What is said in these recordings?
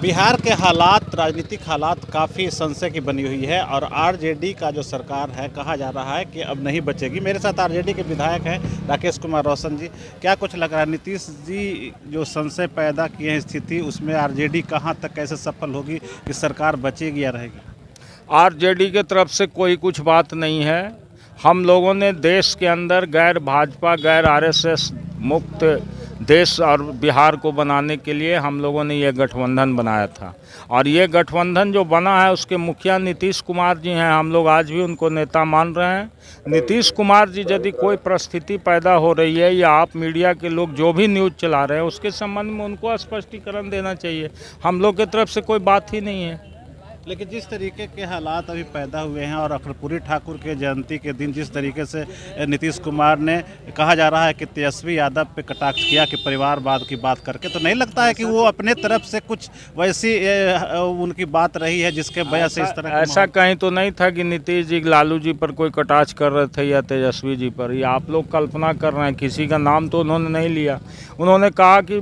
बिहार के हालात, राजनीतिक हालात काफ़ी संशय की बनी हुई है और आरजेडी का जो सरकार है, कहा जा रहा है कि अब नहीं बचेगी। मेरे साथ आरजेडी के विधायक हैं राकेश कुमार रोशन जी। क्या कुछ लग रहा है, नीतीश जी जो संशय पैदा किए हैं स्थिति, उसमें आरजेडी कहां तक कैसे सफल होगी कि सरकार बचेगी या रहेगी? आरजेडी के तरफ से कोई कुछ बात नहीं है। हम लोगों ने देश के अंदर गैर भाजपा, गैर आरएसएस मुक्त देश और बिहार को बनाने के लिए हम लोगों ने ये गठबंधन बनाया था। और ये गठबंधन जो बना है उसके मुखिया नीतीश कुमार जी हैं। हम लोग आज भी उनको नेता मान रहे हैं। नीतीश कुमार जी, यदि कोई परिस्थिति पैदा हो रही है या आप मीडिया के लोग जो भी न्यूज़ चला रहे हैं उसके संबंध में उनको स्पष्टीकरण देना चाहिए। हम लोग की तरफ से कोई बात ही नहीं है। लेकिन जिस तरीके के हालात अभी पैदा हुए हैं और कर्पूरी ठाकुर के जयंती के दिन जिस तरीके से नीतीश कुमार ने, कहा जा रहा है कि तेजस्वी यादव पे कटाक्ष किया कि परिवारवाद की बात करके, तो नहीं लगता है कि वो अपने तरफ से कुछ वैसी उनकी बात रही है जिसके वजह से इस तरह ऐसा कहीं तो नहीं था कि नीतीश जी लालू जी पर कोई कटाक्ष कर रहे थे या तेजस्वी जी पर। ये आप लोग कल्पना कर रहे हैं। किसी का नाम तो उन्होंने नहीं लिया। उन्होंने कहा कि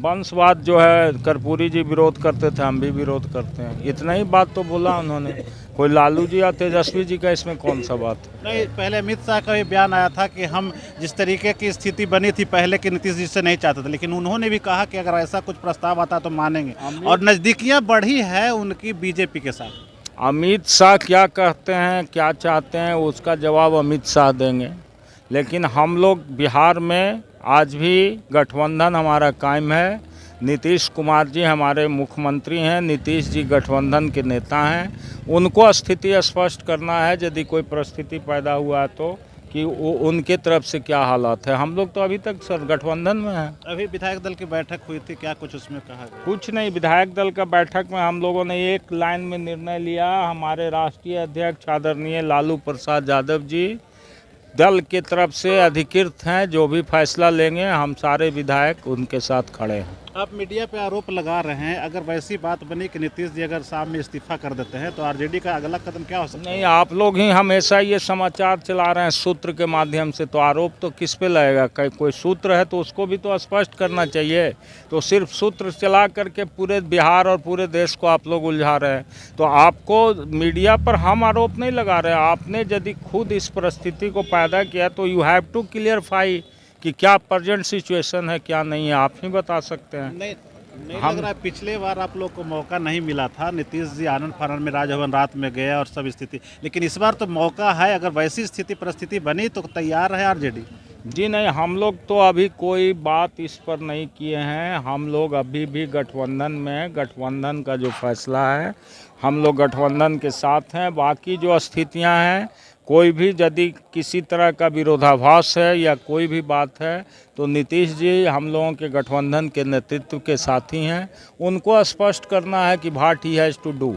वंशवाद जो है कर्पूरी जी विरोध करते थे, हम भी विरोध करते हैं। इतना ही बात तो बोला उन्होंने। कोई लालू जी या तेजस्वी जी का इसमें कौन सा बात है? नहीं, पहले अमित शाह का भी बयान आया था कि हम जिस तरीके की स्थिति बनी थी पहले के नीतीश जी से नहीं चाहते थे, लेकिन उन्होंने भी कहा कि अगर ऐसा कुछ प्रस्ताव आता तो मानेंगे। और नज़दीकियां बढ़ी है उनकी बीजेपी के साथ। अमित शाह क्या कहते हैं, क्या चाहते हैं, उसका जवाब अमित शाह देंगे। लेकिन हम लोग बिहार में आज भी गठबंधन हमारा कायम है। नीतीश कुमार जी हमारे मुख्यमंत्री हैं। नीतीश जी गठबंधन के नेता हैं। उनको स्थिति स्पष्ट करना है यदि कोई परिस्थिति पैदा हुआ है तो, कि वो उनके तरफ से क्या हालात है। हम लोग तो अभी तक सर गठबंधन में हैं। अभी विधायक दल की बैठक हुई थी, क्या कुछ उसमें कहा गया? कुछ नहीं। विधायक दल का बैठक में हम लोगों ने एक लाइन में निर्णय लिया। हमारे राष्ट्रीय अध्यक्ष आदरणीय लालू प्रसाद यादव जी दल की तरफ से अधिकृत हैं। जो भी फैसला लेंगे हम सारे विधायक उनके साथ खड़े हैं। आप मीडिया पे आरोप लगा रहे हैं, अगर वैसी बात बनी कि नीतीश जी अगर शाम में इस्तीफा कर देते हैं तो आरजेडी का अगला कदम क्या हो सकता है? नहीं, आप लोग ही हमेशा ये समाचार चला रहे हैं सूत्र के माध्यम से, तो आरोप तो किस पे लगेगा? कोई सूत्र है तो उसको भी तो स्पष्ट करना चाहिए। तो सिर्फ सूत्र चला करके पूरे बिहार और पूरे देश को आप लोग उलझा रहे हैं। तो आपको मीडिया पर हम आरोप नहीं लगा रहे हैं। आपने यदि खुद इस परिस्थिति को पैदा किया तो यू हैव टू क्लियरफाई कि क्या प्रेजेंट सिचुएशन है, क्या नहीं है। आप ही बता सकते हैं। नहीं लग रहा है। पिछले बार आप लोग को मौका नहीं मिला था, नीतीश जी आनंद फानंद में राजभवन रात में गए और सब स्थिति, लेकिन इस बार तो मौका है। अगर वैसी स्थिति परिस्थिति बनी तो तैयार है आरजेडी? जी नहीं, हम लोग तो अभी कोई बात इस पर नहीं किए हैं। हम लोग अभी भी गठबंधन में, गठबंधन का जो फैसला है हम लोग गठबंधन के साथ हैं। बाकी जो स्थितियां हैं, कोई भी यदि किसी तरह का विरोधाभास है या कोई भी बात है तो नीतीश जी हम लोगों के गठबंधन के नेतृत्व के साथी हैं। उनको स्पष्ट करना है कि what he has to do.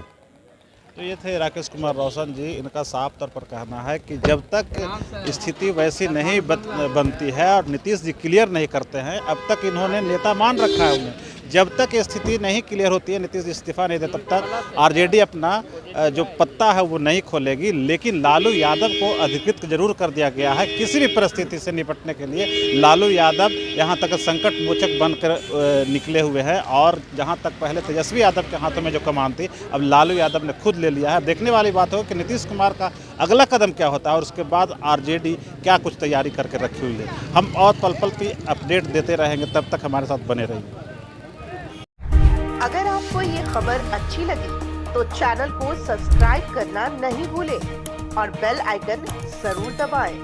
तो ये थे राकेश कुमार रोशन जी। इनका साफ तौर पर कहना है कि जब तक स्थिति वैसी नहीं बनती है और नीतीश जी क्लियर नहीं करते हैं, अब तक इन्होंने नेता मान रखा है उन्हें। जब तक स्थिति नहीं क्लियर होती है, नीतीश इस्तीफा नहीं दे, तब तक आरजेडी अपना जो पत्ता है वो नहीं खोलेगी। लेकिन लालू यादव को अधिकृत जरूर कर दिया गया है। किसी भी परिस्थिति से निपटने के लिए लालू यादव यहाँ तक संकट मोचक बनकर निकले हुए हैं। और जहाँ तक पहले तेजस्वी यादव के हाथों में जो कमान थी, अब लालू यादव ने खुद ले लिया है। देखने वाली बात हो कि नीतीश कुमार का अगला कदम क्या होता है और उसके बाद आरजेडी क्या कुछ तैयारी करके रखी हुई है। हम और पल पल की अपडेट देते रहेंगे, तब तक हमारे साथ बने रहिए। अगर आपको ये खबर अच्छी लगी तो चैनल को सब्सक्राइब करना नहीं भूलें और बेल आइकन जरूर दबाएं।